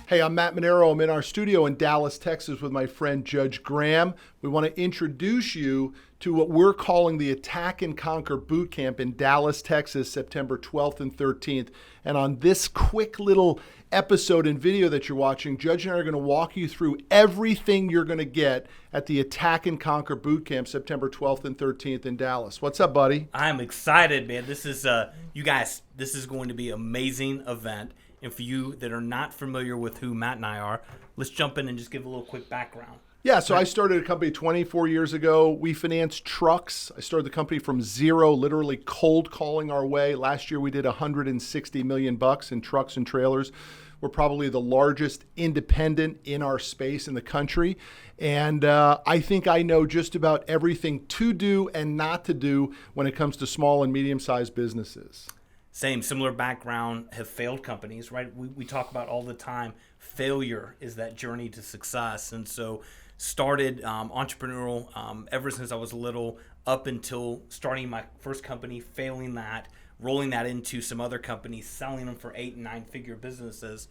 Hey, I'm Matt Manero. I'm in our studio in Dallas, Texas with my friend Judge Graham. We want to introduce you to what we're calling the Attack and Conquer Bootcamp in Dallas, Texas, September 12th and 13th. And on this quick little episode and video that you're watching, Judge and I are going to walk you through everything you're going to get at the Attack and Conquer Bootcamp, September 12th and 13th in Dallas. What's up, buddy? I'm excited, man. This is, you guys, this is going to be an amazing event. And for you that are not familiar with who Matt and I are, let's jump in and just give a little quick background. Yeah, so I started a company 24 years ago. We financed trucks. I started the company from zero, literally cold calling our way. Last year we did $160 million in trucks and trailers. We're probably the largest independent in our space in the country. And I think I know just about everything to do and not to do when it comes to small and medium-sized businesses. Similar background, have failed companies, right? We talk about all the time, failure is that journey to success. And so started entrepreneurial ever since I was little, up until starting my first company, failing that, rolling that into some other companies, selling them for 8 and 9 figure businesses.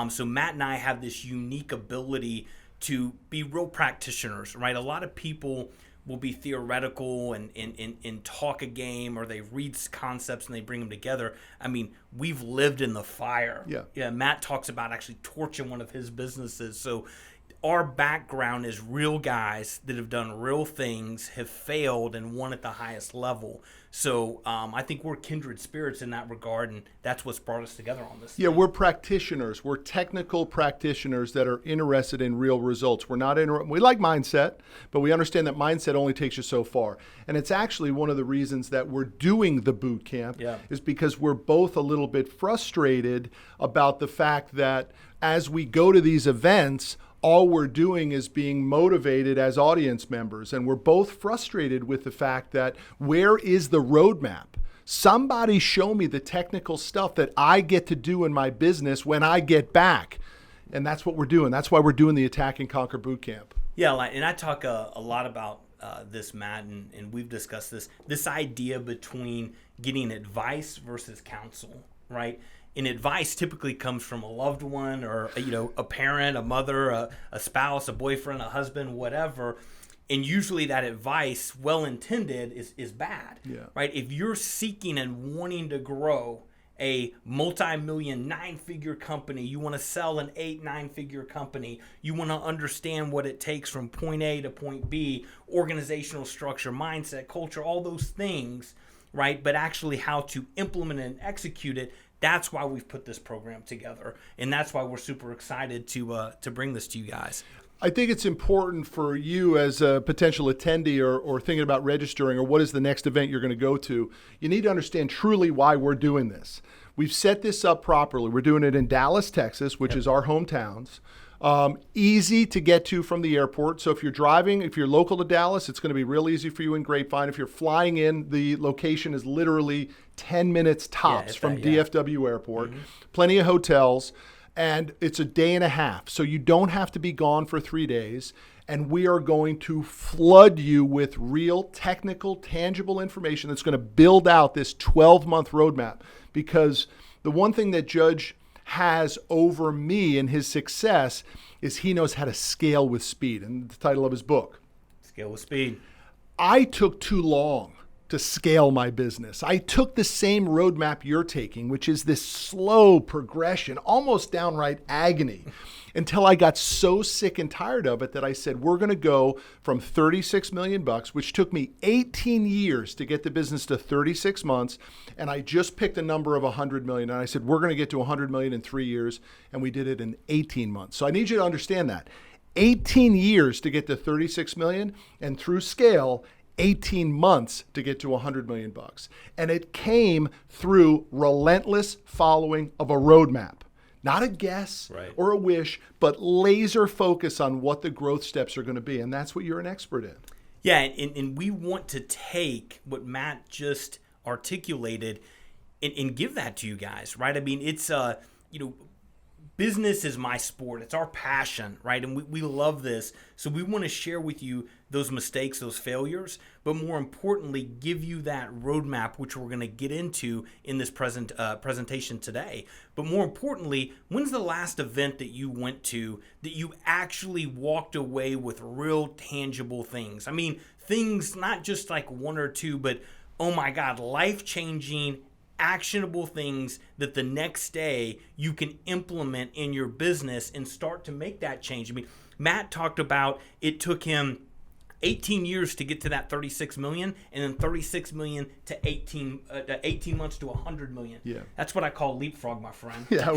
So Matt and I have this unique ability to be real practitioners, right? A lot of people will be theoretical and talk a game, or they read concepts and they bring them together. I mean, we've lived in the fire. Yeah. Matt talks about actually torching one of his businesses. So our background is real guys that have done real things, have failed, and won at the highest level. So I think we're kindred spirits in that regard, and that's what's brought us together on this. Yeah, we're practitioners. We're technical practitioners that are interested in real results. We're not we like mindset, but we understand that mindset only takes you so far. And it's actually one of the reasons that we're doing the boot camp is because we're both a little bit frustrated about the fact that as we go to these events, all we're doing is being motivated as audience members. And we're both frustrated with the fact that where is the roadmap? Somebody show me the technical stuff that I get to do in my business when I get back. And that's what we're doing. That's why we're doing the Attack and Conquer Bootcamp. Yeah, and I talk a lot about this, Matt, and we've discussed this idea between getting advice versus counsel, right? And advice typically comes from a loved one, or a parent, a mother, a spouse, a boyfriend, a husband, whatever. And usually that advice, well intended, is bad. Right? If you're seeking and wanting to grow a multi-million 9-figure company, you want to sell an 8-9-figure company, you want to understand what it takes from point A to point B, organizational structure, mindset, culture, all those things, right? But actually how to implement and execute it. That's why we've put this program together, and that's why we're super excited to bring this to you guys. I think it's important for you as a potential attendee or thinking about registering, or what is the next event you're going to go to. You need to understand truly why we're doing this. We've set this up properly. We're doing it in Dallas, Texas, which is our hometowns. Easy to get to from the airport. So if you're driving, if you're local to Dallas, it's going to be real easy for you in Grapevine. If you're flying in, the location is literally 10 minutes tops from DFW Airport. Plenty of hotels, and it's a day and a half. So you don't have to be gone for 3 days. And we are going to flood you with real technical, tangible information that's going to build out this 12-month roadmap. Because the one thing that Judge has over me and his success is he knows how to scale with speed. And the title of his book, Scale with Speed. I took too long to scale my business. I took the same roadmap you're taking, which is this slow progression, almost downright agony, until I got so sick and tired of it that I said, we're going to go from $36 million, which took me 18 years to get the business to 36 months. And I just picked a number of 100 million. And I said, we're going to get to 100 million in 3 years. And we did it in 18 months. So I need you to understand that 18 years to get to 36 million, and through scale, 18 months to get to 100 million bucks. And it came through relentless following of a roadmap. Not a guess or a wish, but laser focus on what the growth steps are going to be. And that's what you're an expert in. Yeah, and we want to take what Matt just articulated and give that to you guys, right? I mean, it's, business is my sport. It's our passion, right? And we love this. So we want to share with you those mistakes, those failures, but more importantly, give you that roadmap, which we're going to get into in this presentation today. But more importantly, when's the last event that you went to that you actually walked away with real tangible things? I mean, things not just like one or two, but oh my God, life-changing, actionable things that the next day you can implement in your business and start to make that change. I mean, Matt talked about it took him 18 years to get to that 36 million, and then 36 million to 18 months to 100 million. Yeah. That's what I call leapfrog, my friend. Yeah,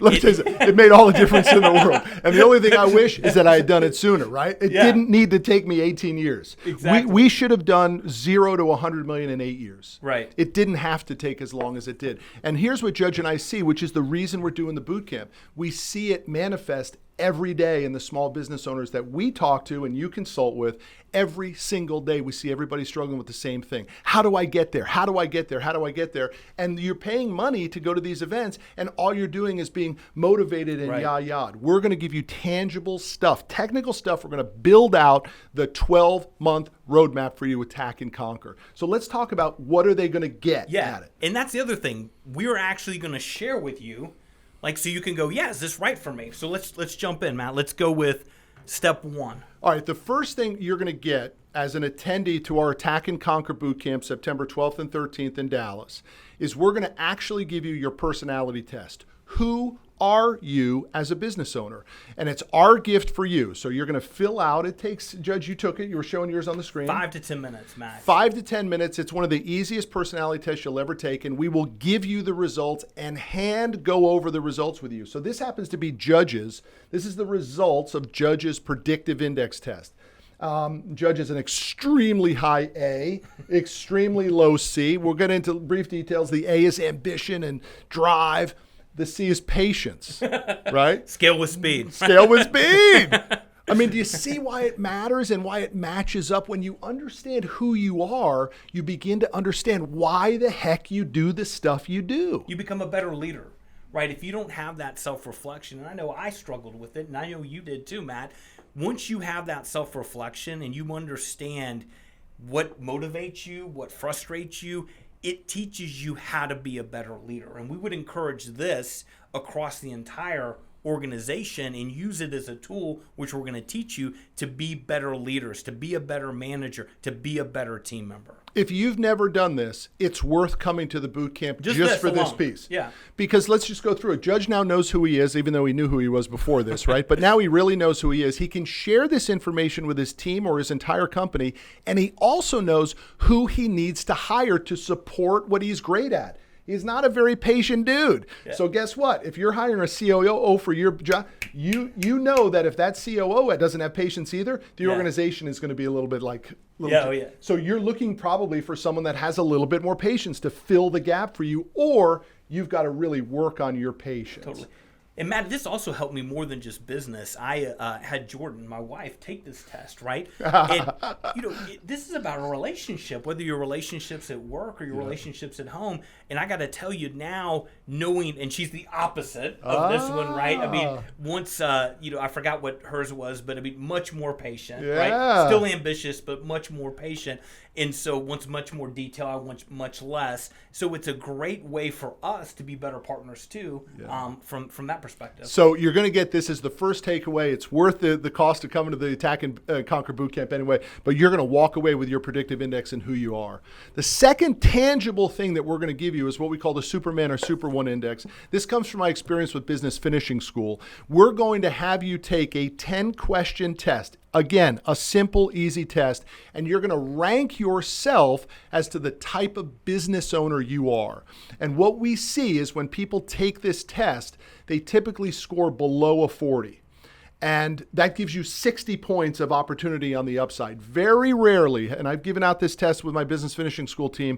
let me tell you, it made all the difference in the world. And the only thing I wish is that I had done it sooner, right? It didn't need to take me 18 years. Exactly. We should have done 0 to 100 million in 8 years. Right. It didn't have to take as long as it did. And here's what Judge and I see, which is the reason we're doing the boot camp. We see it manifest every day in the small business owners that we talk to and you consult with. Every single day we see everybody struggling with the same thing. How do I get there? How do I get there? How do I get there? And you're paying money to go to these events, and all you're doing is being motivated and yah-yah. We're going to give you tangible stuff, technical stuff. We're going to build out the 12-month roadmap for you, Attack and Conquer. So let's talk about what are they going to get at it. And that's the other thing. We're actually going to share with you, like, so you can go, yeah, is this right for me? So let's jump in, Matt. Let's go with step one. All right, the first thing you're going to get as an attendee to our Attack and Conquer Bootcamp, September 12th and 13th in Dallas, is we're going to actually give you your personality test. Who are you as a business owner? And it's our gift for you. So you're going to fill out, it takes, Judge, you took it, you were showing yours on the screen. 5 to 10 minutes, Matt. 5 to 10 minutes. It's one of the easiest personality tests you'll ever take, and we will give you the results and go over the results with you. So this happens to be Judge's. This is the results of Judge's predictive index test. Judge is an extremely high A, extremely low C. We'll get into brief details. The A is ambition and drive. The C is patience, right? Scale with speed. Scale with speed. I mean, do you see why it matters and why it matches up? When you understand who you are, you begin to understand why the heck you do the stuff you do. You become a better leader, right? If you don't have that self-reflection, and I know I struggled with it, and I know you did too, Matt. Once you have that self-reflection and you understand what motivates you, what frustrates you, it teaches you how to be a better leader. And we would encourage this across the entire organization and use it as a tool, which we're going to teach you to be better leaders, to be a better manager, to be a better team member. If you've never done this, it's worth coming to the boot camp just for this piece. Yeah. Because let's just go through it. Judge now knows who he is, even though he knew who he was before this, right? But now he really knows who he is. He can share this information with his team or his entire company, and he also knows who he needs to hire to support what he's great at. He's not a very patient dude. Yeah. So guess what? If you're hiring a COO for your job, you know that if that COO doesn't have patience either, the organization is going to be a little bit like... So you're looking probably for someone that has a little bit more patience to fill the gap for you, or you've got to really work on your patience. Totally. And Matt, this also helped me more than just business. I had Jordan, my wife, take this test, right? And this is about a relationship, whether your relationships at work or your relationships at home. And I got to tell you now, knowing, and she's the opposite of this one, right? I mean, once, I forgot what hers was, but I mean, much more patient, right? Still ambitious, but much more patient. And so wants much more detail, I want much less. So it's a great way for us to be better partners too, from that perspective. So you're going to get this as the first takeaway. It's worth the cost of coming to the Attack and Conquer Bootcamp anyway, but you're going to walk away with your predictive index and who you are. The second tangible thing that we're going to give you is what we call the Superman or Super One Index. This comes from my experience with Business Finishing School. We're going to have you take a 10-question test. Again, a simple, easy test, and you're going to rank yourself as to the type of business owner you are. And what we see is when people take this test, they typically score below a 40. And that gives you 60 points of opportunity on the upside. Very rarely, and I've given out this test with my Business Finishing School team,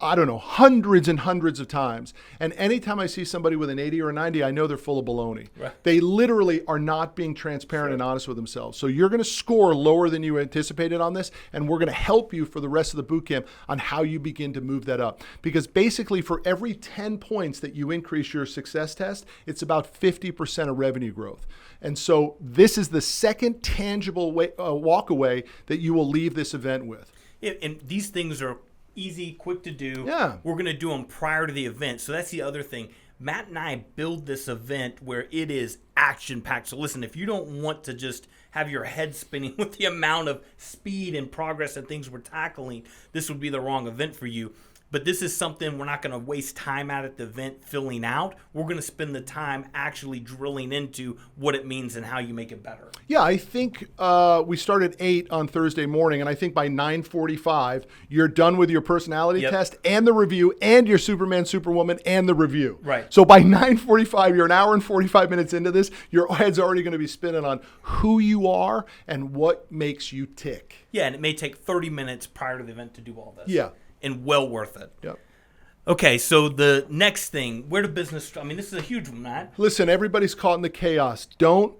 I don't know, hundreds and hundreds of times. And anytime I see somebody with an 80 or a 90, I know they're full of baloney. Right. They literally are not being transparent and honest with themselves. So you're going to score lower than you anticipated on this, and we're going to help you for the rest of the boot camp on how you begin to move that up. Because basically for every 10 points that you increase your success test, it's about 50% of revenue growth. And so this is the second tangible walk away that you will leave this event with. Yeah, and these things are easy, quick to do. Yeah. We're going to do them prior to the event. So that's the other thing. Matt and I build this event where it is action-packed. So listen, if you don't want to just have your head spinning with the amount of speed and progress and things we're tackling, this would be the wrong event for you. But this is something we're not going to waste time at the event filling out. We're going to spend the time actually drilling into what it means and how you make it better. Yeah, I think we start at 8 on Thursday morning, and I think by 9:45, you're done with your personality test and the review and your Superman, Superwoman, and the review. Right. So by 9:45, you're an hour and 45 minutes into this, your head's already going to be spinning on who you are and what makes you tick. Yeah, and it may take 30 minutes prior to the event to do all this. Yeah. And well worth it. Yep. Okay, so the next thing, where do business, I mean, this is a huge one, Matt. Listen, everybody's caught in the chaos. Don't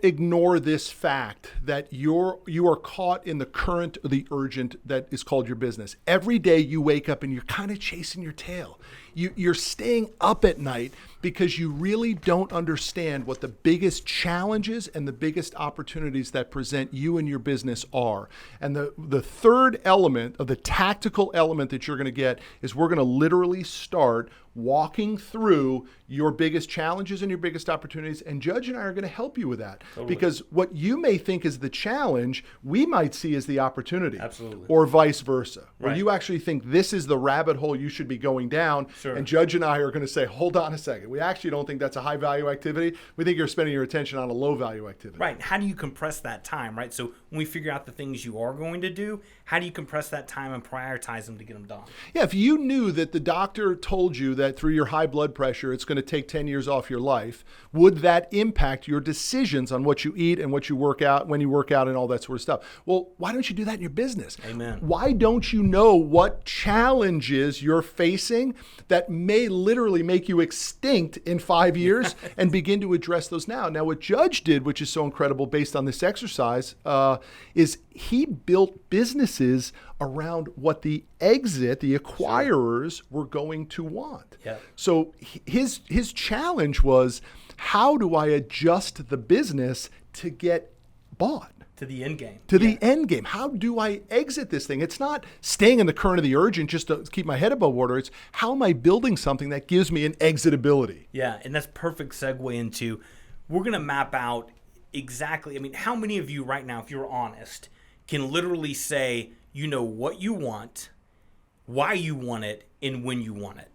ignore this fact that you are caught in the current or the urgent that is called your business. Every day you wake up and you're kind of chasing your tail. You're staying up at night because you really don't understand what the biggest challenges and the biggest opportunities that present you and your business are. And the third element of the tactical element that you're going to get is we're going to literally start walking through your biggest challenges and your biggest opportunities. And Judge and I are going to help you with that. Totally. Because what you may think is the challenge, we might see as the opportunity. Absolutely. Or vice versa. Right. Where you actually think this is the rabbit hole you should be going down. Sure. And Judge and I are going to say, hold on a second. We actually don't think that's a high value activity. We think you're spending your attention on a low value activity. Right. How do you compress that time, right? So when we figure out the things you are going to do, how do you compress that time and prioritize them to get them done? Yeah, if you knew that the doctor told you that through your high blood pressure, it's going to take 10 years off your life, would that impact your decisions on what you eat and what you work out, when you work out and all that sort of stuff? Well, why don't you do that in your business? Amen. Why don't you know what challenges you're facing that may literally make you extinct in 5 years and begin to address those now? Now, what Judge did, which is so incredible based on this exercise, is he built businesses around what the acquirers were going to want. Yeah. So his challenge was, how do I adjust the business to get bought? To the end game. To the end game. How do I exit this thing? It's not staying in the current of the urgent just to keep my head above water. It's how am I building something that gives me an exitability? Yeah, and that's perfect segue into, we're going to map out exactly, I mean, how many of you right now, if you're honest, can literally say, you know what you want, why you want it, and when you want it?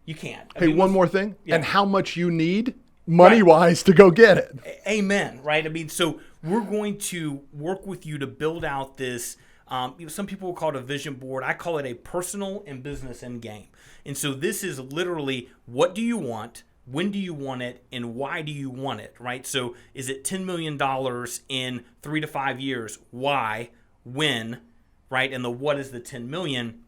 You can't. Hey, one more thing. Yeah. And how much you need money-wise to go get it. Amen, right? I mean, so we're going to work with you to build out this, some people will call it a vision board. I call it a personal and business end game. And so this is literally, what do you want? When do you want it, and why do you want it, right? So is it $10 million in 3 to 5 years? Why? When? Right? And the what is the 10 million?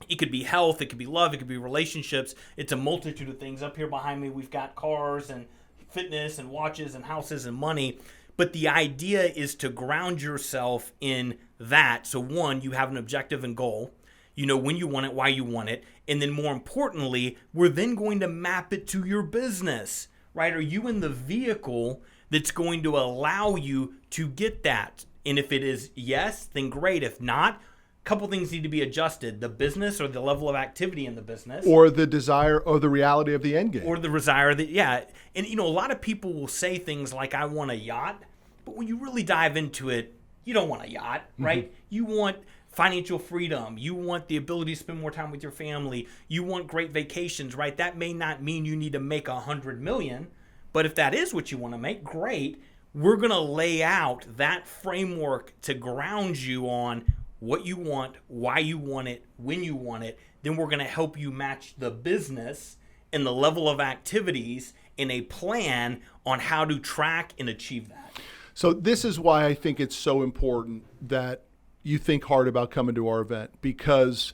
It could be health, it could be love, it could be relationships. It's a multitude of things. Up here behind me, we've got cars and fitness and watches and houses and money. But the idea is to ground yourself in that. So one, you have an objective and goal. You know when you want it, why you want it. And then more importantly, we're then going to map it to your business, right? Are you in the vehicle that's going to allow you to get that? And if it is yes, then great. If not, a couple things need to be adjusted. The business or the level of activity in the business. Or the desire or the reality of the end game. Or the desire that, yeah. And, you know, a lot of people will say things like, I want a yacht. But when you really dive into it, you don't want a yacht, right? Mm-hmm. You want financial freedom. You want the ability to spend more time with your family. You want great vacations, right? That may not mean you need to make $100 million, but if that is what you want to make, great. We're going to lay out that framework to ground you on what you want, why you want it, when you want it. Then we're going to help you match the business and the level of activities in a plan on how to track and achieve that. So this is why I think it's so important that you think hard about coming to our event, because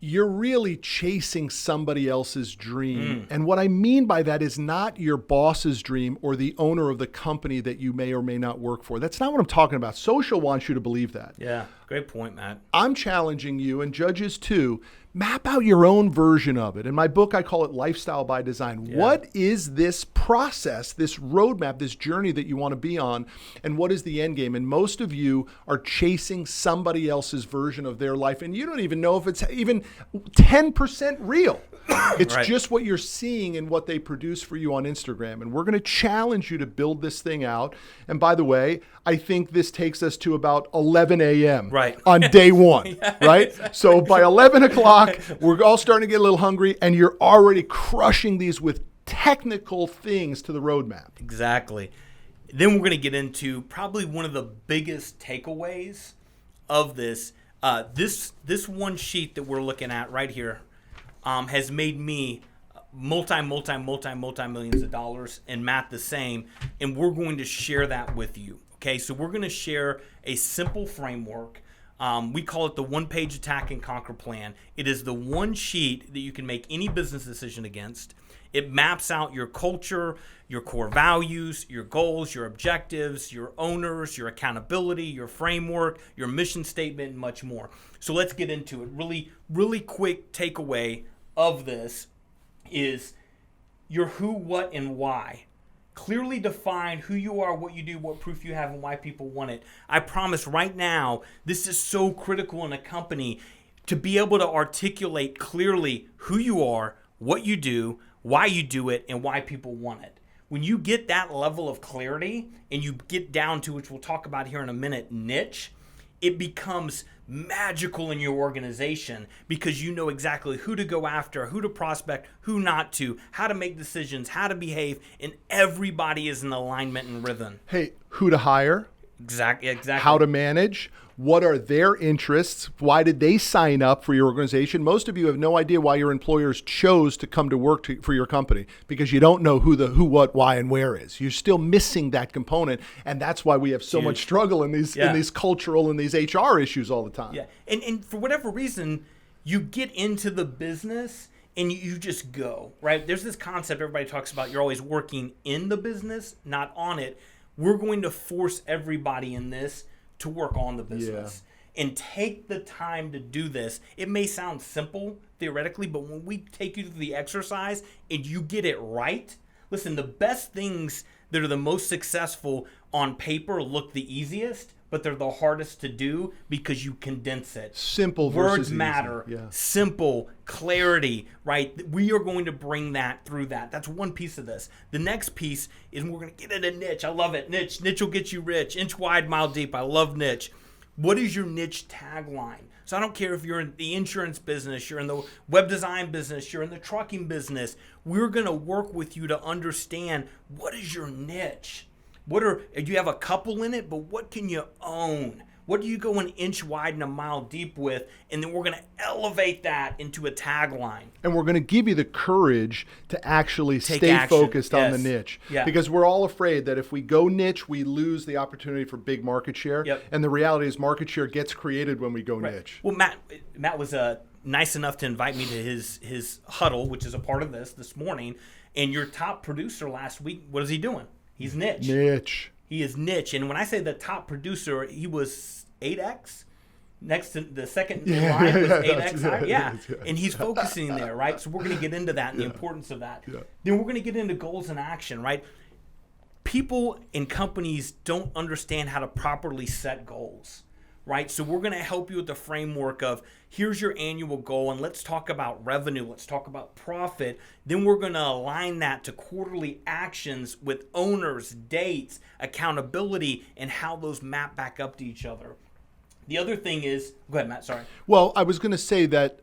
you're really chasing somebody else's dream. And what I mean by that is not your boss's dream or the owner of the company that you may or may not work for. That's not what I'm talking about. Social wants you to believe that. Yeah, great point, Matt. I'm challenging you, and judges too, map out your own version of it. In my book, I call it Lifestyle by Design. Yeah. What is this process, this roadmap, this journey that you want to be on, and what is the end game? And most of you are chasing somebody else's version of their life, and you don't even know if it's even 10% real. It's Right. just what you're seeing and what they produce for you on Instagram. And we're going to challenge you to build this thing out. And by the way, I think this takes us to about 11 a.m. Right. on day one, right? Exactly. So by 11 o'clock, we're all starting to get a little hungry, and you're already crushing these with technical things to the roadmap. Exactly. Then we're going to get into probably one of the biggest takeaways of this. This one sheet that we're looking at right here has made me multi-millions of dollars, and Matt the same, and we're going to share that with you. Okay, so we're going to share a simple framework. We call it the one-page Attack and Conquer plan. It is the one sheet that you can make any business decision against. It maps out your culture, your core values, your goals, your objectives, your owners, your accountability, your framework, your mission statement, and much more. So let's get into it. Really quick takeaway of this is your who, what, and why. Clearly define who you are, what you do, what proof you have, and why people want it. I promise right now, this is so critical in a company to be able to articulate clearly who you are, what you do, why you do it, and why people want it. When you get that level of clarity and you get down to, which we'll talk about here in a minute, niche, it becomes magical in your organization because you know exactly who to go after, who to prospect, who not to, how to make decisions, how to behave, and everybody is in alignment and rhythm. Hey, who to hire? Exactly. How to manage? What are their interests? Why did they sign up for your organization? Most of you have no idea why your employers chose to come to work for your company because you don't know who, what, why, and where is. You're still missing that component, and that's why we have so much struggle in these cultural and these HR issues all the time. Yeah, and for whatever reason, you get into the business and you just go, right? There's this concept everybody talks about. You're always working in the business, not on it. We're going to force everybody in this to work on the business and take the time to do this. It may sound simple theoretically, but when we take you through the exercise and you get it right, listen, the best things that are the most successful on paper look the easiest, but they're the hardest to do because you condense it. Simple versus Words matter. easy. Yeah. Simple, clarity, right? We are going to bring that through that. That's one piece of this. The next piece is we're going to get into niche. I love it. Niche. Niche will get you rich. Inch wide, mile deep. I love niche. What is your niche tagline? So I don't care if you're in the insurance business, you're in the web design business, you're in the trucking business. We're going to work with you to understand what is your niche. Do you have a couple in it, but what can you own? What do you go an inch wide and a mile deep with? And then we're going to elevate that into a tagline. And we're going to give you the courage to actually Take stay action. focused on the Yes. niche. Yeah. Because we're all afraid that if we go niche, we lose the opportunity for big market share. Yep. And the reality is market share gets created when we go niche. Well, Matt was nice enough to invite me to his huddle, which is a part of this morning. And your top producer last week, what is he doing? He's niche. Niche. He is niche. And when I say the top producer, he was 8X. Next to the second in line was 8X higher. Yeah. And he's focusing there, right? So we're going to get into that and the importance of that. Yeah. Then we're going to get into goals and action, right? People and companies don't understand how to properly set goals, right? So we're going to help you with the framework of here's your annual goal, and let's talk about revenue. Let's talk about profit. Then we're going to align that to quarterly actions with owners, dates, accountability, and how those map back up to each other. The other thing is, go ahead, Matt, sorry. Well, I was going to say that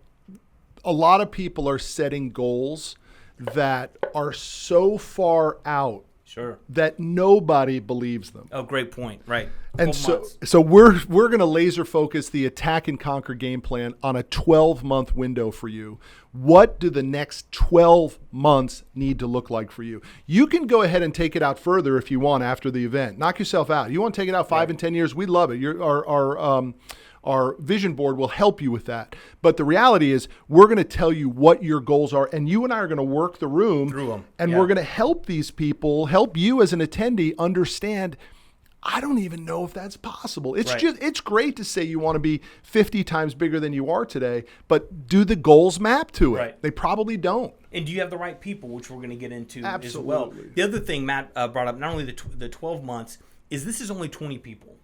a lot of people are setting goals that are so far out Sure. that nobody believes them. Oh, great point. Right. And 12 months. so we're going to laser focus the Attack and Conquer game plan on a 12-month window for you. What do the next 12 months need to look like for you? You can go ahead and take it out further if you want after the event. Knock yourself out. You want to take it out 5 and 10 years? We love it. our vision board will help you with that. But the reality is we're going to tell you what your goals are, and you and I are going to work the room through them. And we're going to help these people, help you as an attendee understand, I don't even know if that's possible. It's it's great to say you want to be 50 times bigger than you are today, but do the goals map to it? Right. They probably don't. And do you have the right people, which we're going to get into Absolutely. as well. The other thing Matt brought up, not only the 12 months, is this is only 20 people.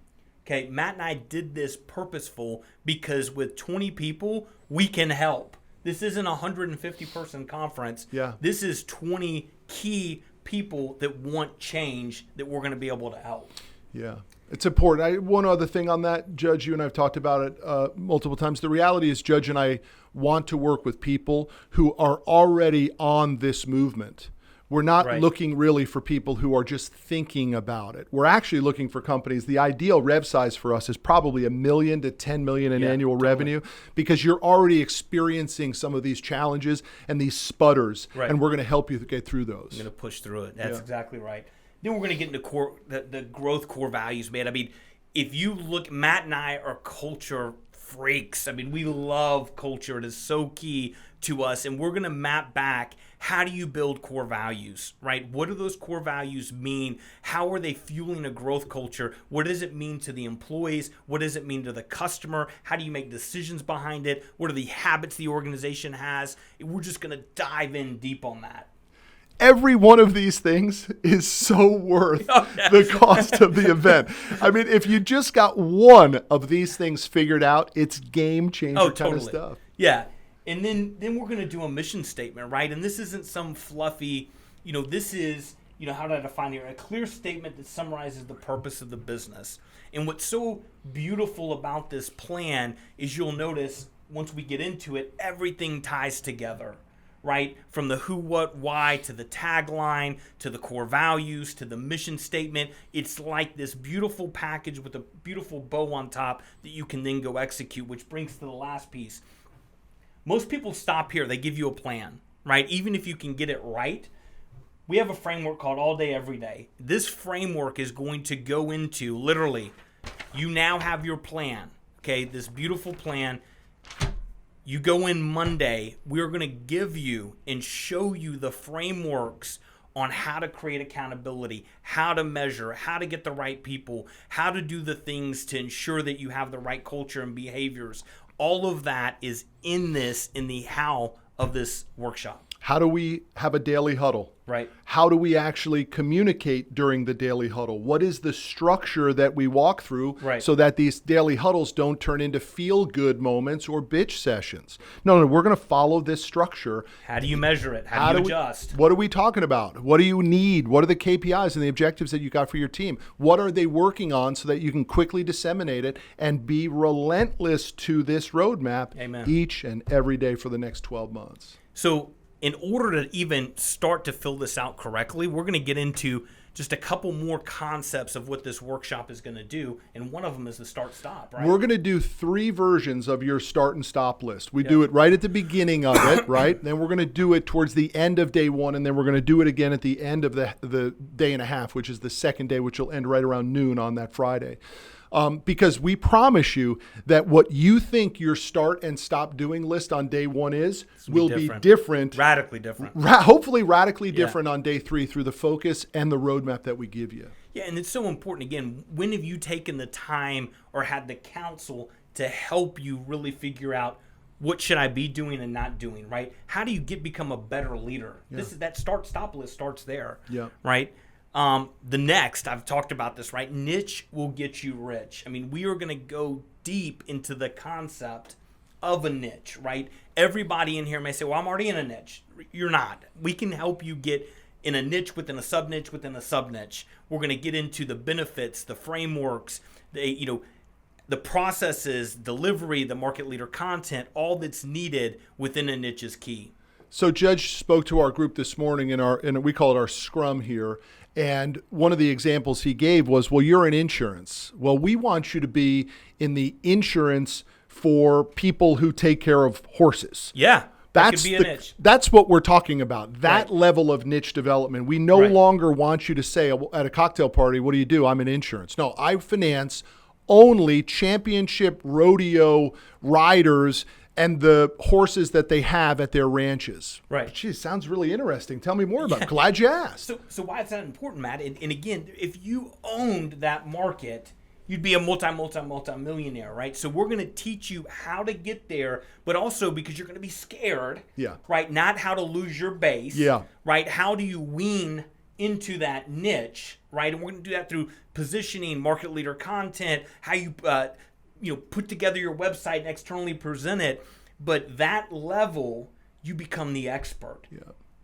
Okay, Matt and I did this purposeful because with 20 people, we can help. This isn't a 150-person conference. Yeah. This is 20 key people that want change that we're going to be able to help. Yeah, it's important. One other thing on that, Judge, you and I have talked about it multiple times. The reality is Judge and I want to work with people who are already on this movement. We're not looking really for people who are just thinking about it. We're actually looking for companies. The ideal rev size for us is probably $1 million to $10 million in annual revenue, because you're already experiencing some of these challenges and these sputters, and we're going to help you get through those. We're going to push through it. That's exactly right. Then we're going to get into the growth core values, man. I mean, if you look, Matt and I are culture freaks. I mean, we love culture. It is so key to us. And we're going to map back, how do you build core values, right? What do those core values mean? How are they fueling a growth culture? What does it mean to the employees? What does it mean to the customer? How do you make decisions behind it? What are the habits the organization has? We're just going to dive in deep on that. Every one of these things is so worth the cost of the event. I mean, if you just got one of these things figured out, it's game changer kind of stuff. Yeah. And then we're going to do a mission statement, right? And this isn't some fluffy, this is, how do I define it? A clear statement that summarizes the purpose of the business. And what's so beautiful about this plan is you'll notice once we get into it, everything ties together. Right? From the who, what, why, to the tagline, to the core values, to the mission statement. It's like this beautiful package with a beautiful bow on top that you can then go execute, which brings to the last piece. Most people stop here. They give you a plan, right? Even if you can get it right. We have a framework called All Day, Every Day. This framework is going to go into, literally, you now have your plan, okay? This beautiful plan. You go in Monday, we're going to give you and show you the frameworks on how to create accountability, how to measure, how to get the right people, how to do the things to ensure that you have the right culture and behaviors. All of that is in the how of this workshop. How do we have a daily huddle? Right. How do we actually communicate during the daily huddle? What is the structure that we walk through so that these daily huddles don't turn into feel-good moments or bitch sessions? No, we're going to follow this structure. How do you measure it? How do you adjust? What are we talking about? What do you need? What are the KPIs and the objectives that you got for your team? What are they working on so that you can quickly disseminate it and be relentless to this roadmap each and every day for the next 12 months? So in order to even start to fill this out correctly, we're going to get into just a couple more concepts of what this workshop is going to do. And one of them is the start-stop, right? We're going to do 3 versions of your start and stop list. We do it right at the beginning of it, right? Then we're going to do it towards the end of day 1, and then we're going to do it again at the end of the day and a half, which is the second day, which will end right around noon on that Friday. Because we promise you that what you think your start and stop doing list on day 1 will be different. Radically different. Hopefully radically different on day 3 through the focus and the roadmap that we give you. Yeah, and it's so important. Again, when have you taken the time or had the counsel to help you really figure out what should I be doing and not doing, right? How do you become a better leader? Yeah. That start-stop list starts there, right? The next, I've talked about this, right? Niche will get you rich. I mean, we are going to go deep into the concept of a niche, right? Everybody in here may say, well, I'm already in a niche. You're not. We can help you get in a niche within a sub-niche within a sub-niche. We're going to get into the benefits, the frameworks, the processes, delivery, the market leader content, all that's needed within a niche is key. So Judge spoke to our group this morning in we call it our scrum here. And one of the examples he gave was, well, you're in insurance. Well, we want you to be in the insurance for people who take care of horses. Yeah. That could be a niche. That's what we're talking about, that level of niche development. We no longer want you to say at a cocktail party, what do you do? I'm in insurance. No, I finance only championship rodeo riders and the horses that they have at their ranches. Right. Geez, sounds really interesting. Tell me more about it. Glad you asked. So why is that important, Matt? And again, if you owned that market, you'd be a multi-millionaire, right? So we're going to teach you how to get there, but also because you're going to be scared, right? Not how to lose your base, right? How do you wean into that niche, right? And we're going to do that through positioning, market leader content, how you put together your website and externally present it. But that level, you become the expert.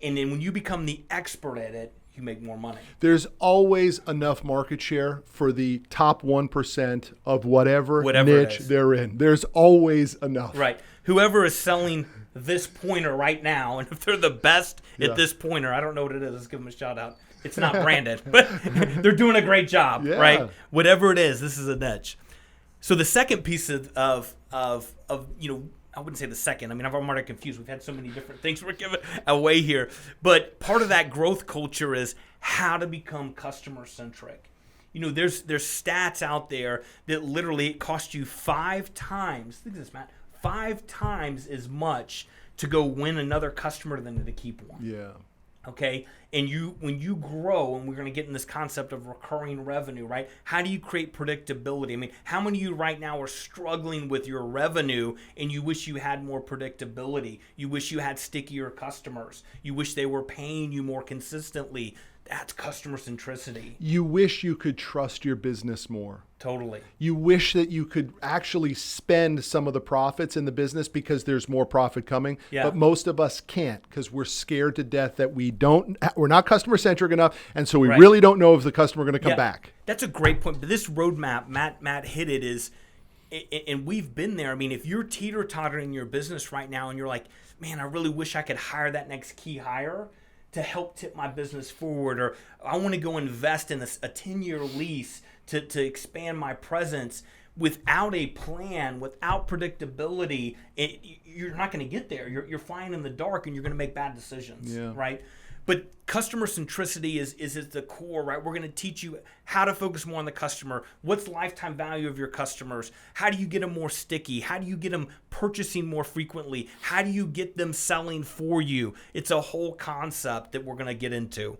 And then when you become the expert at it, you make more money. There's always enough market share for the top 1% of whatever niche they're in. There's always enough. Right. Whoever is selling this pointer right now, and if they're the best at this pointer, I don't know what it is. Let's give them a shout out. It's not branded, but they're doing a great job, right? Whatever it is, this is a niche. So the second piece of I wouldn't say the second. I mean, I'm already confused. We've had so many different things we're giving away here. But part of that growth culture is how to become customer-centric. There's stats out there that literally it costs you 5 times, think of this, Matt, 5 times as much to go win another customer than to keep one. Okay, and when you grow, and we're going to get in this concept of recurring revenue, right? How do you create predictability? I mean, how many of you right now are struggling with your revenue and you wish you had more predictability? You wish you had stickier customers. You wish they were paying you more consistently. That's customer centricity. You wish you could trust your business more. Totally. You wish that you could actually spend some of the profits in the business because there's more profit coming. But most of us can't because we're scared to death that we're not customer centric enough. And so we really don't know if the customer is going to come back. That's a great point. But this roadmap, Matt hit it, is, and we've been there. I mean, if you're teeter-tottering your business right now and you're like, man, I really wish I could hire that next key hire to help tip my business forward, or I want to go invest in a 10-year lease to expand my presence. Without a plan, without predictability, you're not going to get there. You're flying in the dark and you're going to make bad decisions, right? But customer centricity is at the core, right? We're going to teach you how to focus more on the customer. What's lifetime value of your customers? How do you get them more sticky? How do you get them purchasing more frequently? How do you get them selling for you? It's a whole concept that we're going to get into.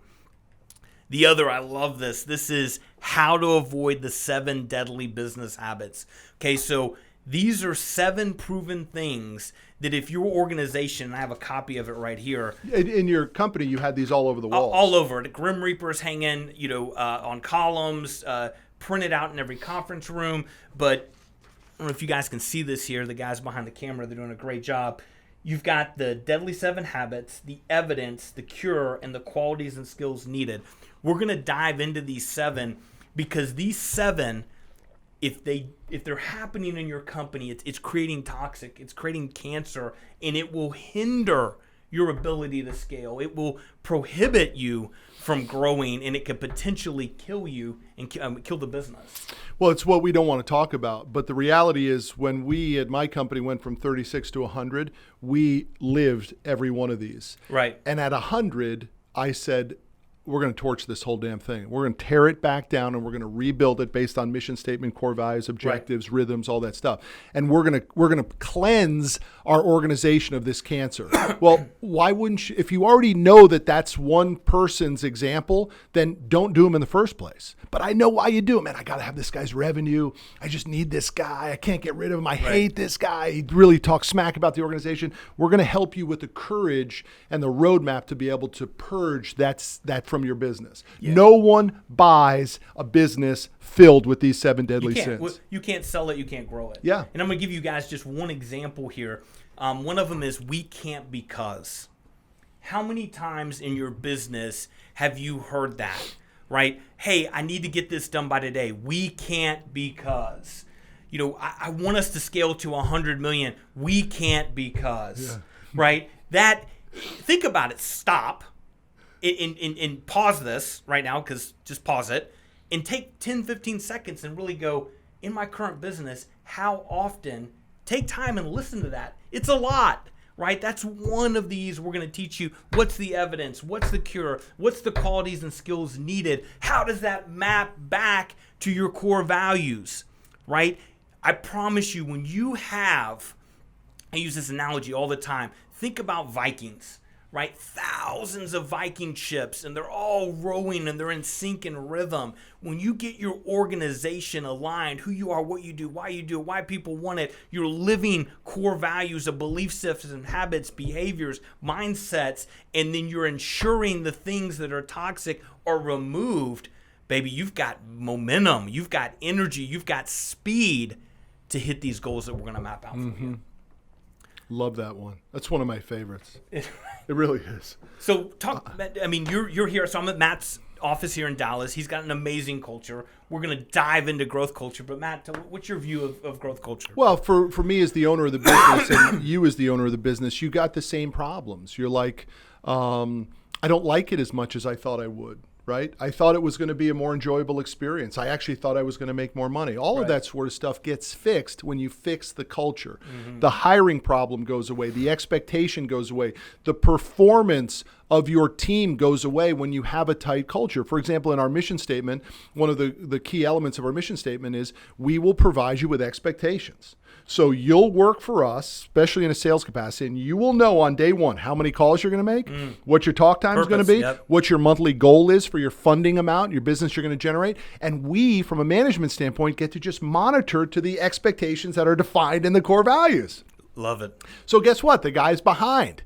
The other, I love this. This is how to avoid the 7 deadly business habits. Okay, so these are 7 proven things that if your organization, and I have a copy of it right here. In your company, you had these all over the walls. All over. The Grim Reapers hanging, on columns, printed out in every conference room. But I don't know if you guys can see this here. The guys behind the camera, they're doing a great job. You've got the deadly 7 habits, the evidence, the cure, and the qualities and skills needed. We're going to dive into these 7 because these 7, if they're happening in your company, it's creating toxic, it's creating cancer, and it will hinder your ability to scale. It will prohibit you from growing, and it could potentially kill you and kill the business. Well, it's what we don't want to talk about. But the reality is when we at my company went from 36 to 100, we lived every one of these. Right. And at 100, I said, we're going to torch this whole damn thing. We're going to tear it back down and we're going to rebuild it based on mission statement, core values, objectives, rhythms, all that stuff. And we're going to cleanse our organization of this cancer. Well, why wouldn't you? If you already know that that's one person's example, then don't do them in the first place. But I know why you do it, man. I got to have this guy's revenue. I just need this guy. I can't get rid of him. I hate this guy. He really talks smack about the organization. We're going to help you with the courage and the roadmap to be able to purge that from your business. No one buys a business filled with these 7 deadly sins. You can't sell it. You can't grow it. Yeah. And I'm going to give you guys just one example here. One of them is we can't because. How many times in your business have you heard that, right? Hey, I need to get this done by today. We can't because. I want us to scale to 100 million. We can't because, right? Think about it. Stop. And pause this right now, because just pause it and take 10, 15 seconds and really go, in my current business, how often, take time and listen to that. It's a lot, right? That's one of these. We're going to teach you what's the evidence, what's the cure, what's the qualities and skills needed. How does that map back to your core values? right? I promise you, when you have, I use this analogy all the time, think about Vikings, right? Thousands of Viking ships, and they're all rowing and they're in sync and rhythm. When you get your organization aligned, who you are, what you do, why people want it, you're living core values of belief systems, habits, behaviors, mindsets, and then you're ensuring the things that are toxic are removed, baby, you've got momentum, you've got energy, you've got speed to hit these goals that we're going to map out for you. Love that one. That's one of my favorites. It really is. So you're here. So I'm at Matt's office here in Dallas. He's got an amazing culture. We're going to dive into growth culture. But Matt, what's your view of growth culture? Well, for me as the owner of the business and you as the owner of the business, you got the same problems. You're like, I don't like it as much as I thought I would. Right? I thought it was going to be a more enjoyable experience. I actually thought I was going to make more money. All of that sort of stuff gets fixed when you fix the culture. The hiring problem goes away. The expectation goes away. The performance of your team goes away when you have a tight culture. For example, in our mission statement, one of the key elements of our mission statement is we will provide you with expectations. So you'll work for us, especially in a sales capacity, and you will know on day one how many calls you're going to make, what your talk time is going to be, what your monthly goal is for your funding amount, your business you're going to generate. And we, from a management standpoint, get to just monitor to the expectations that are defined in the core values. Love it. So guess what? The guy's behind.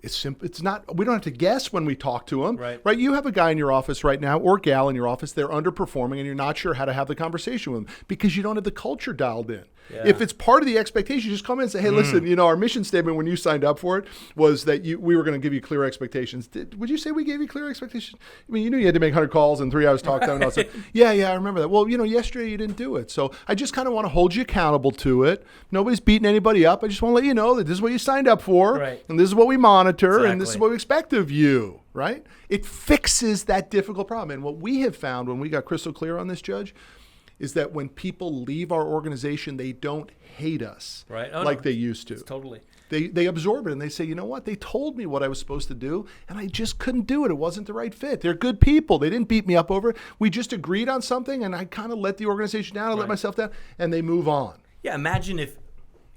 It's simple. It's not. We don't have to guess when we talk to them, right? You have a guy in your office right now, or gal in your office. They're underperforming, and you're not sure how to have the conversation with them because you don't have the culture dialed in. Yeah. If it's part of the expectation, you just come in and say, "Hey, listen, our mission statement when you signed up for it was that we were going to give you clear expectations." Would you say we gave you clear expectations? I mean, you knew you had to make 100 calls and 3 hours talk time and all that. Yeah, I remember that. Well, yesterday you didn't do it, so I just kind of want to hold you accountable to it. Nobody's beating anybody up. I just want to let you know that this is what you signed up for, and this is what we monitor, and this is what we expect of you. Right? It fixes that difficult problem. And what we have found when we got crystal clear on this, Judge, is that when people leave our organization, they don't hate us they used to. Totally. They absorb it and they say, you know what? They told me what I was supposed to do and I just couldn't do it. It wasn't the right fit. They're good people. They didn't beat me up over it. We just agreed on something and I kind of let the organization down. I let myself down and they move on. Yeah, imagine if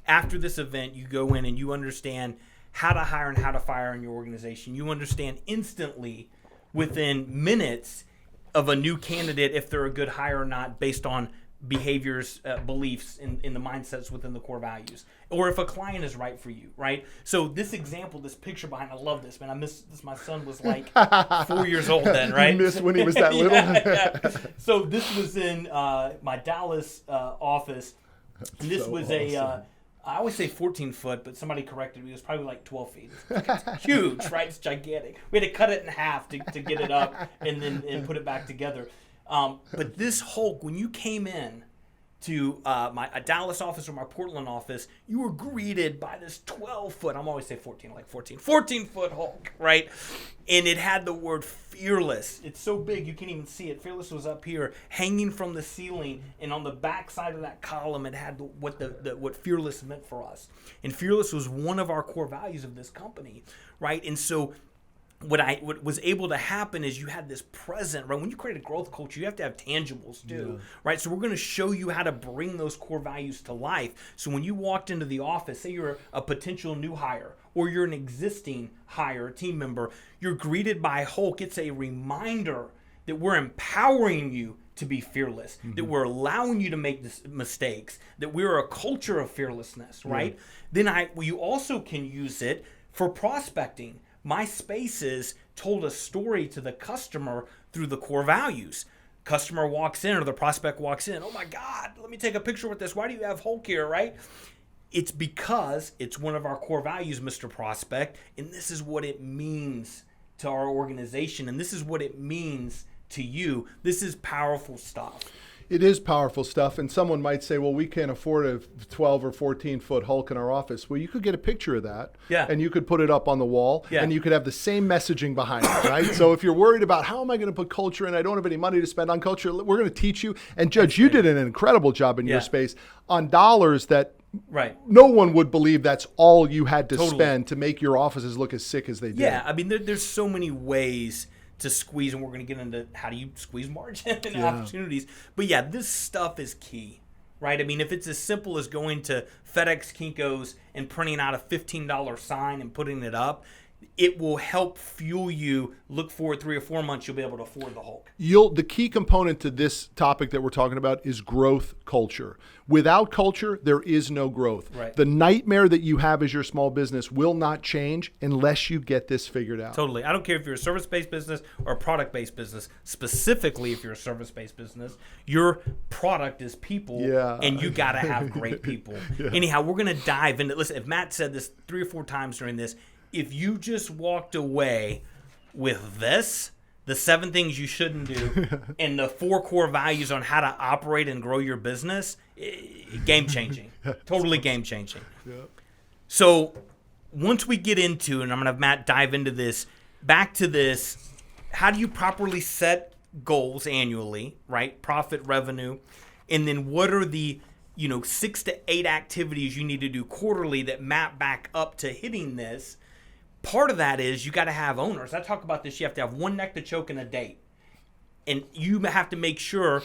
after this event you go in and you understand how to hire and how to fire in your organization. You understand instantly within minutes of a new candidate if they're a good hire or not based on behaviors, beliefs in the mindsets within the core values, or if a client is right for you, right? So this example, this picture behind, I love this, man. I miss this. My son was like 4 years old then, right? You missed when he was that little? Yeah. So this was in my Dallas office. And this was awesome. I always say 14 foot, but somebody corrected me. It was probably like 12 feet. It's huge, right? It's gigantic. We had to cut it in half to get it up and put it back together. But this Hulk, when you came in to a Dallas office or my Portland office, you were greeted by this 12-foot, I'm always say 14-foot Hulk, right? And it had the word fearless. It's so big you can't even see it. Fearless was up here, hanging from the ceiling, and on the back side of that column, it had what fearless meant for us. And fearless was one of our core values of this company, right? And so what was able to happen is you had this present, right? When you create a growth culture, you have to have tangibles too, right? So we're going to show you how to bring those core values to life. So when you walked into the office, say you're a potential new hire or you're an existing hire, team member, you're greeted by Hulk. It's a reminder that we're empowering you to be fearless, that we're allowing you to make mistakes, that we're a culture of fearlessness, right? Then you also can use it for prospecting. My Spaces told a story to the customer through the core values. Customer walks in or the prospect walks in. Oh my God, let me take a picture with this. Why do you have Hulk here, right? It's because it's one of our core values, Mr. Prospect, and this is what it means to our organization, and this is what it means to you. This is powerful stuff. It is powerful stuff, and someone might say, well, we can't afford a 12 or 14-foot Hulk in our office. Well, you could get a picture of that, and you could put it up on the wall, and you could have the same messaging behind it, right? So if you're worried about how am I going to put culture in, I don't have any money to spend on culture, we're going to teach you. And Judge, you did an incredible job in your space on dollars that no one would believe that's all you had to spend to make your offices look as sick as they did. Yeah, I mean, there's so many ways to squeeze, and we're going to get into how do you squeeze margin and opportunities. But yeah, this stuff is key, right? I mean, if it's as simple as going to FedEx Kinko's and printing out a $15 sign and putting it up, it will help fuel you. Look forward 3 or 4 months, you'll be able to afford the Hulk. The key component to this topic that we're talking about is growth culture. Without culture, there is no growth. Right. The nightmare that you have as your small business will not change unless you get this figured out. Totally. I don't care if you're a service-based business or a product-based business. Specifically, if you're a service-based business, your product is people, and you got to have great people. Anyhow, we're going to dive into, listen, if Matt said this 3 or 4 times during this, if you just walked away with this, the 7 things you shouldn't do, and the 4 core values on how to operate and grow your business, game-changing. Totally game-changing. Yep. So once we get into, and I'm going to have Matt dive into this, back to this, how do you properly set goals annually, right? Profit, revenue, and then what are the 6 to 8 activities you need to do quarterly that map back up to hitting this? Part of that is you got to have owners. I talk about this. You have to have one neck to choke and a date. And you have to make sure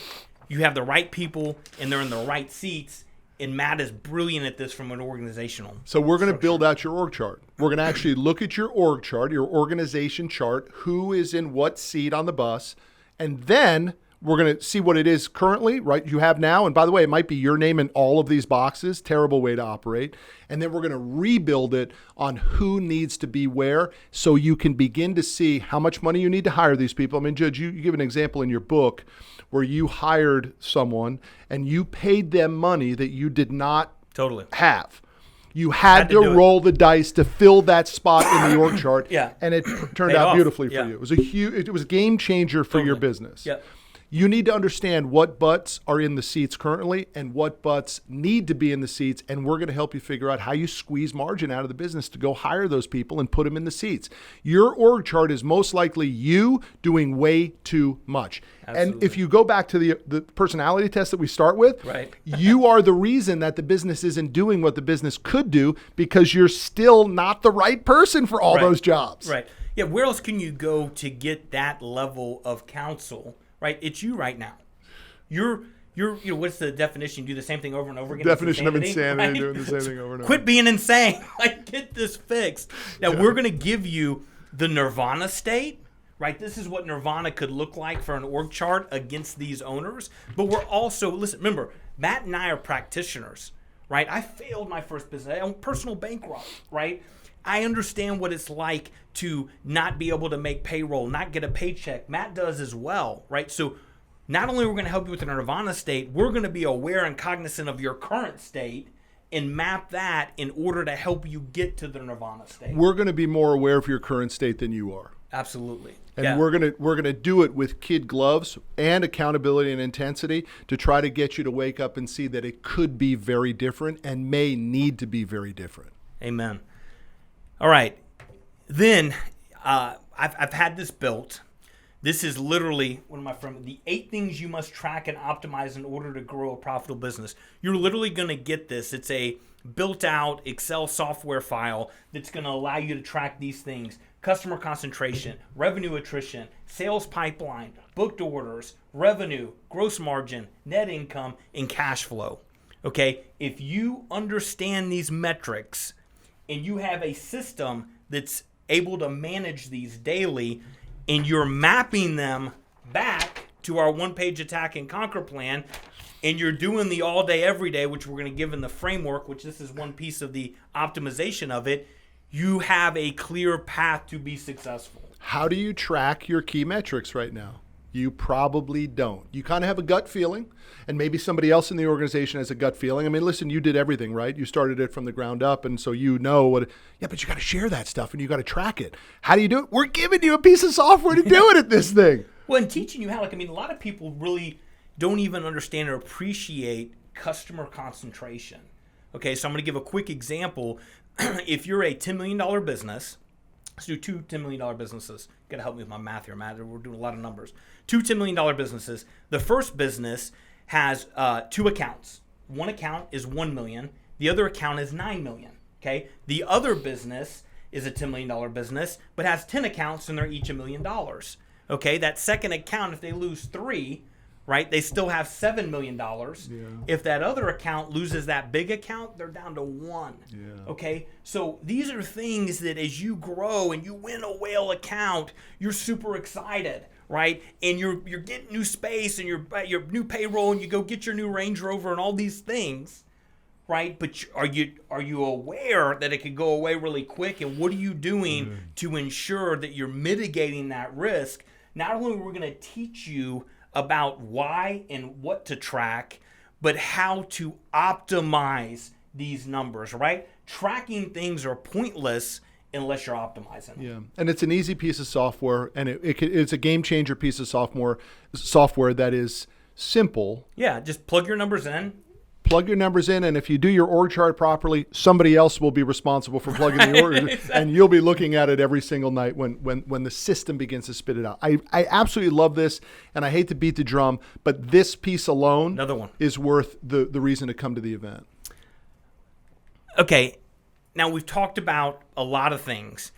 you have the right people and they're in the right seats. And Matt is brilliant at this from an organizational. So we're going to build out your org chart. We're going to actually look at your org chart, your organization chart, who is in what seat on the bus. And then we're going to see what it is currently, right? You have now. And by the way, it might be your name in all of these boxes. Terrible way to operate. And then we're going to rebuild it on who needs to be where so you can begin to see how much money you need to hire these people. I mean, Judge, you give an example in your book where you hired someone and you paid them money that you did not have. You had to roll the dice to fill that spot in the org chart. And it turned out beautifully for you. It was it was a game changer for your business. You need to understand what butts are in the seats currently and what butts need to be in the seats, and we're going to help you figure out how you squeeze margin out of the business to go hire those people and put them in the seats. Your org chart is most likely you doing way too much. Absolutely. And if you go back to the personality test that we start with, you are the reason that the business isn't doing what the business could do because you're still not the right person for all those jobs. Yeah, where else can you go to get that level of counsel? Right, it's you right now. You're what's the definition? You do the same thing over and over again. Definition of insanity, doing the same thing over and over. Quit being insane. Get this fixed. Now we're going to give you the nirvana state. Right, this is what nirvana could look like for an org chart against these owners. But we're also remember, Matt and I are practitioners. Right, I failed my first business. I own personal bankrupt. Right. I understand what it's like to not be able to make payroll, not get a paycheck. Matt does as well, right? So not only are we going to help you with the nirvana state, we're going to be aware and cognizant of your current state and map that in order to help you get to the nirvana state. We're going to be more aware of your current state than you are. Absolutely. And we're gonna do it with kid gloves and accountability and intensity to try to get you to wake up and see that it could be very different and may need to be very different. Amen. All right, then I've had this built. This is literally one of my friends. The 8 things you must track and optimize in order to grow a profitable business. You're literally going to get this. It's a built-out Excel software file that's going to allow you to track these things: customer concentration, revenue attrition, sales pipeline, booked orders, revenue, gross margin, net income, and cash flow. Okay, if you understand these metrics and you have a system that's able to manage these daily, and you're mapping them back to our one-page Attack and Conquer plan, and you're doing the all day, every day, which we're going to give in the framework, which this is one piece of the optimization of it, you have a clear path to be successful. How do you track your key metrics right now? You probably don't. You kind of have a gut feeling, and maybe somebody else in the organization has a gut feeling. I mean, listen, you did everything, right? You started it from the ground up, and so you know what. Yeah, but you got to share that stuff, and you got to track it. How do you do it? We're giving you a piece of software to do it at this thing. Well, and teaching you how, a lot of people really don't even understand or appreciate customer concentration. Okay, so I'm going to give a quick example. If you're a $10 million business, let's do 2 $10 million businesses. Got to help me with my math here, Matt. We're doing a lot of numbers. 2 $10 million businesses. The first business has 2 accounts. One account is $1 million. The other account is $9 million. Okay. The other business is a $10 million business, but has 10 accounts and they're each $1 million. Okay. That second account, if they lose 3, right? They still have $7 million. If that other account loses that big account, they're down to 1. Okay? So these are things that as you grow and you win a whale account, you're super excited, right? And you're getting new space and your new payroll, and you go get your new Range Rover and all these things, right? But are you aware that it could go away really quick? And what are you doing to ensure that you're mitigating that risk? Not only are we going to teach you about why and what to track, but how to optimize these numbers, right? Tracking things are pointless unless you're optimizing them. Yeah, and it's an easy piece of software, and it's a game changer piece of software that is simple. Yeah, just plug your numbers in. And if you do your org chart properly, somebody else will be responsible for plugging the org, exactly. And you'll be looking at it every single night when the system begins to spit it out. I absolutely love this, and I hate to beat the drum, but this piece alone Another one. is worth the reason to come to the event. Okay, now we've talked about a lot of things.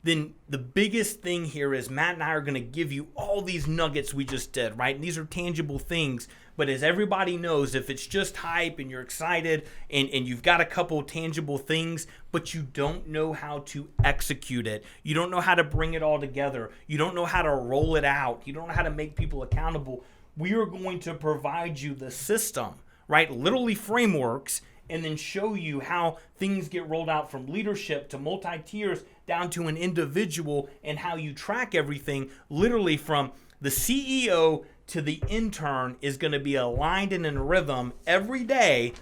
Then the biggest thing here is Matt and I are going to give you all these nuggets we just did, right? And these are tangible things. But as everybody knows, if it's just hype and you're excited and you've got a couple tangible things, but you don't know how to execute it, you don't know how to bring it all together, you don't know how to roll it out, you don't know how to make people accountable, we are going to provide you the system, right? Literally frameworks, and then show you how things get rolled out from leadership to multi-tiers down to an individual, and how you track everything literally from the CEO to the intern is going to be aligned and in rhythm every day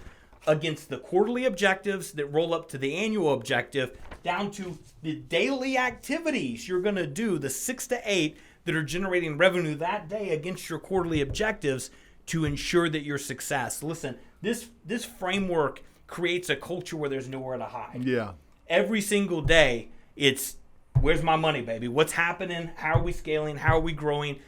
against the quarterly objectives that roll up to the annual objective, down to the daily activities you're going to do, the 6 to 8 that are generating revenue that day against your quarterly objectives to ensure that your success. Listen, this framework creates a culture where there's nowhere to hide. Yeah. Every single day, it's where's my money, baby? What's happening? How are we scaling? How are we growing?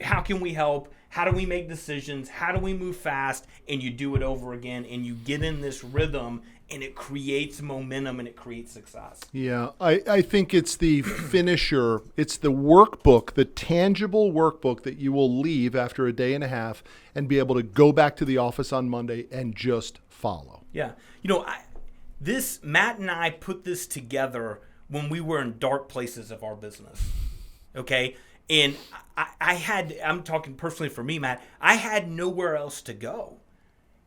How can we help? How do we make decisions? How do we move fast? And you do it over again, and you get in this rhythm, and it creates momentum, and it creates success. Yeah, I think it's the finisher. It's the workbook, the tangible workbook that you will leave after a day and a half and be able to go back to the office on Monday and just follow. Yeah. You know, Matt and I put this together when we were in dark places of our business. Okay? And I'm talking personally for me, Matt, I had nowhere else to go.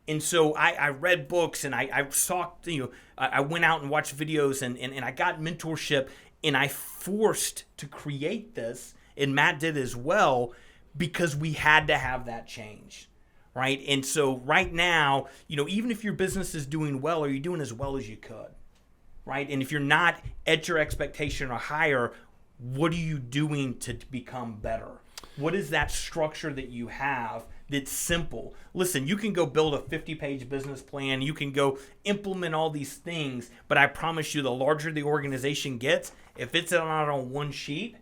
And so I read books, and I sought, I went out and watched videos, and I got mentorship, and I forced to create this, and Matt did as well, because we had to have that change, right? And so right now, even if your business is doing well, are you doing as well as you could, right? And if you're not at your expectation or higher, what are you doing to become better? What is that structure that you have that's simple? Listen, you can go build a 50-page business plan. You can go implement all these things. But I promise you, the larger the organization gets, if it's not on one sheet,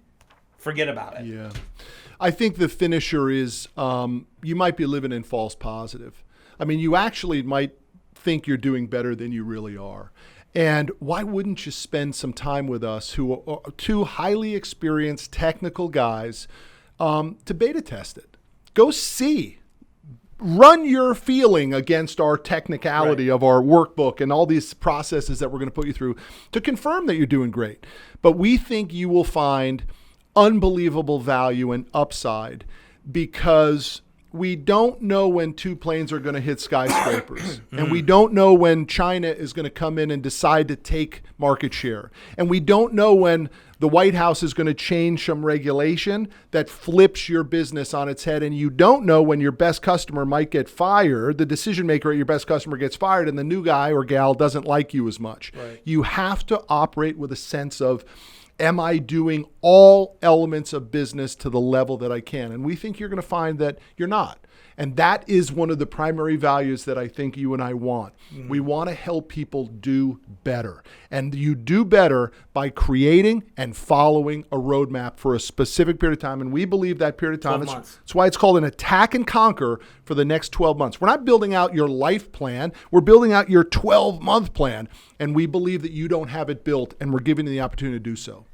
forget about it. Yeah. I think the finisher is you might be living in false positive. I mean, you actually might think you're doing better than you really are. And why wouldn't you spend some time with us, who are two highly experienced technical guys, to beta test it? Go see. Run your feeling against our technicality of our workbook and all these processes that we're going to put you through to confirm that you're doing great. But we think you will find unbelievable value and upside, because we don't know when two planes are going to hit skyscrapers. And we don't know when China is going to come in and decide to take market share. And we don't know when the White House is going to change some regulation that flips your business on its head. And you don't know when your best customer might get fired, the decision maker at your best customer gets fired, and the new guy or gal doesn't like you as much. Right. You have to operate with a sense of, am I doing all elements of business to the level that I can? And we think you're going to find that you're not. And that is one of the primary values that I think you and I want. Mm-hmm. We want to help people do better. And you do better by creating and following a roadmap for a specific period of time. And we believe that period of time, that's why it's called an attack and conquer for the next 12 months. We're not building out your life plan. We're building out your 12-month plan. And we believe that you don't have it built, and we're giving you the opportunity to do so.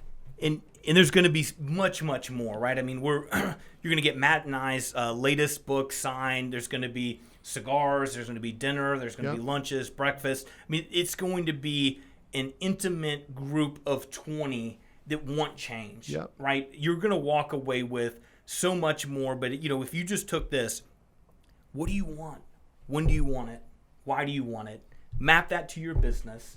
And And there's going to be much, much more, right? I mean, you're going to get Matt and I's latest book signed. There's going to be cigars. There's going to be dinner. There's going to be lunches, breakfast. I mean, it's going to be an intimate group of 20 that want change, right? You're going to walk away with so much more. But, if you just took this, what do you want? When do you want it? Why do you want it? Map that to your business.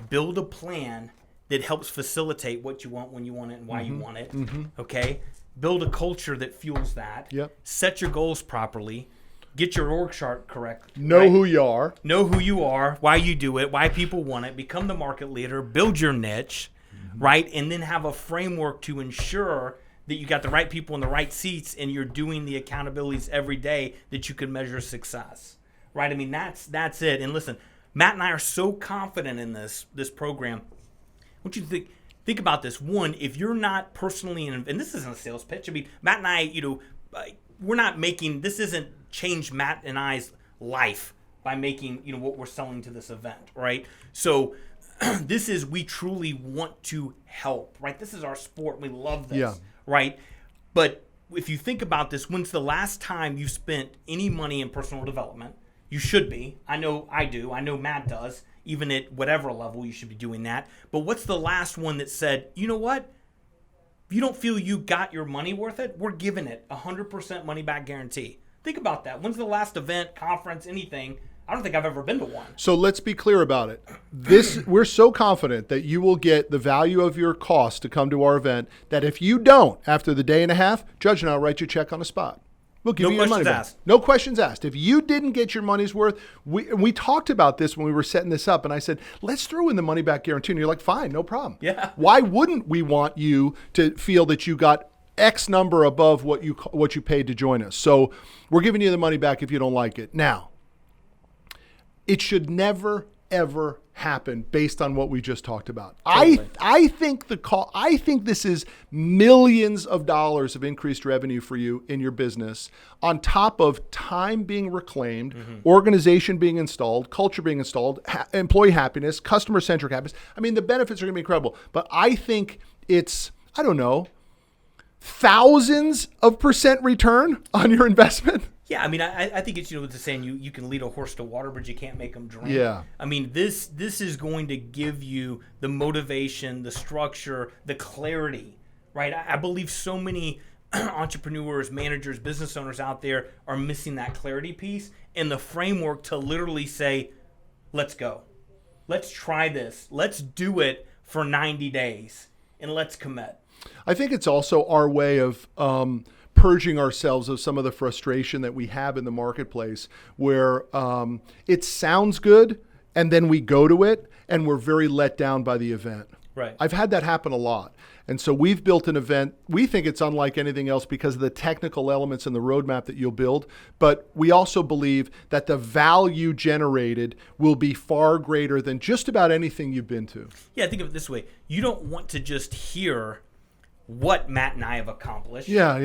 Build a plan that helps facilitate what you want, when you want it, and why you want it. Okay? Build a culture that fuels that. Set your goals properly. Get your org chart correct. Know who you are. Know who you are, why you do it, why people want it. Become the market leader. Build your niche, right? And then have a framework to ensure that you got the right people in the right seats and you're doing the accountabilities every day that you can measure success, right? I mean, that's it. And listen, Matt and I are so confident in this program. I want you to think about this. One, if you're not personally, and this isn't a sales pitch. I mean, Matt and I, we're not making, this isn't change Matt and I's life by making, what we're selling to this event, right? So this is, we truly want to help, right? This is our sport. We love this, right? But if you think about this, when's the last time you spent any money in personal development? You should be. I know I do. I know Matt does. Even at whatever level, you should be doing that. But what's the last one that said, you know what? If you don't feel you got your money worth it, we're giving it 100% money back guarantee. Think about that. When's the last event, conference, anything? I don't think I've ever been to one. So let's be clear about it. We're so confident that you will get the value of your cost to come to our event that if you don't, after the day and a half, Judge and I'll write you a check on the spot. We'll give you your money back. No questions asked. If you didn't get your money's worth, we talked about this when we were setting this up, and I said, let's throw in the money back guarantee. And you're like, fine, no problem. Yeah. Why wouldn't we want you to feel that you got X number above what you paid to join us? So we're giving you the money back if you don't like it. Now, it should never, ever happen based on what we just talked about. Totally. I think this is millions of dollars of increased revenue for you in your business, on top of time being reclaimed, organization being installed, culture being installed, employee happiness, customer-centric happiness. I mean, the benefits are going to be incredible. But I think it's, I don't know, thousands of % return on your investment. Yeah, I mean, I think it's, the saying, you can lead a horse to water, but you can't make them drink. Yeah. I mean, this is going to give you the motivation, the structure, the clarity, right? I believe so many entrepreneurs, managers, business owners out there are missing that clarity piece and the framework to literally say, let's go. Let's try this. Let's do it for 90 days and let's commit. I think it's also our way of purging ourselves of some of the frustration that we have in the marketplace, where it sounds good and then we go to it and we're very let down by the event. Right. I've had that happen a lot. And so we've built an event. We think it's unlike anything else because of the technical elements and the roadmap that you'll build. But we also believe that the value generated will be far greater than just about anything you've been to. Yeah, think of it this way. You don't want to just hear what Matt and I have accomplished. Yeah.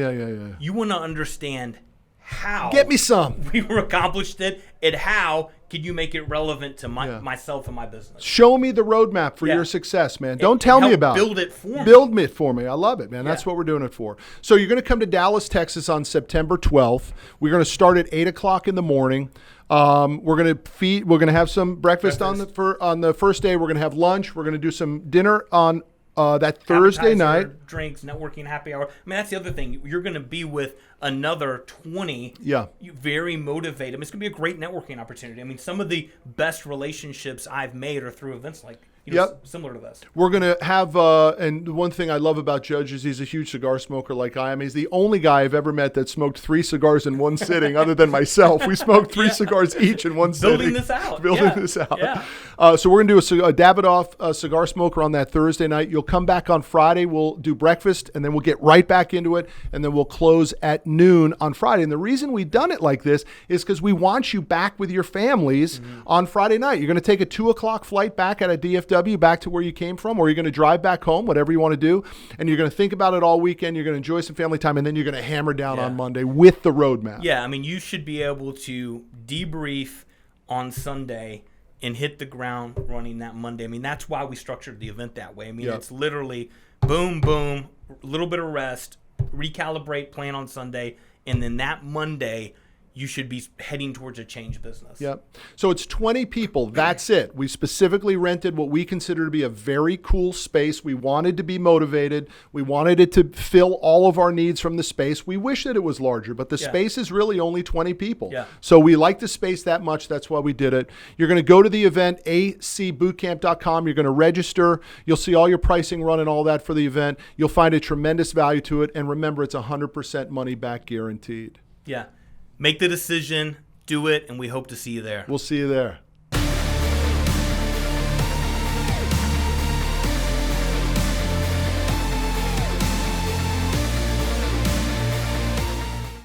You want to understand how. Get me some. We accomplished it, and how can you make it relevant to myself and my business. Show me the roadmap for your success, man. Don't tell me about it. Build it for me. Build it for me. I love it, man. That's what we're doing it for. So you're going to come to Dallas, Texas on September 12th. We're going to start at 8 o'clock in the morning. We're going to have some breakfast. on the first day. We're going to have lunch. We're going to do some dinner on that Thursday night. Drinks, networking, happy hour. I mean, that's the other thing. You're going to be with another 20. Yeah. Very motivated. I mean, it's going to be a great networking opportunity. I mean, some of the best relationships I've made are through events like similar to this. We're going to have, and one thing I love about Judge is he's a huge cigar smoker like I am. He's the only guy I've ever met that smoked 3 cigars in one sitting other than myself. We smoked 3 cigars each in one sitting. Building this out. Yeah. So we're going to do a Davidoff cigar smoker on that Thursday night. You'll come back on Friday. We'll do breakfast, and then we'll get right back into it, and then we'll close at noon on Friday. And the reason we've done it like this is because we want you back with your families on Friday night. You're going to take a 2 o'clock flight back at a DFW back to where you came from, or you're going to drive back home, whatever you want to do, and you're going to think about it all weekend. You're going to enjoy some family time, and then you're going to hammer down on Monday with the roadmap. Yeah, I mean, you should be able to debrief on Sunday and hit the ground running that Monday. I mean, that's why we structured the event that way. I mean, Yep. it's literally boom, boom, a little bit of rest, recalibrate, plan on Sunday, and then that Monday you should be heading towards a change business. Yep. So it's 20 people. That's it. We specifically rented what we consider to be a very cool space. We wanted to be motivated. We wanted it to fill all of our needs from the space. We wish that it was larger, but the space is really only 20 people. Yeah. So we like the space that much. That's why we did it. You're going to go to the event, acbootcamp.com. You're going to register. You'll see all your pricing run and all that for the event. You'll find a tremendous value to it. And remember, it's 100% money back guaranteed. Yeah. Make the decision, do it, and we hope to see you there. We'll see you there.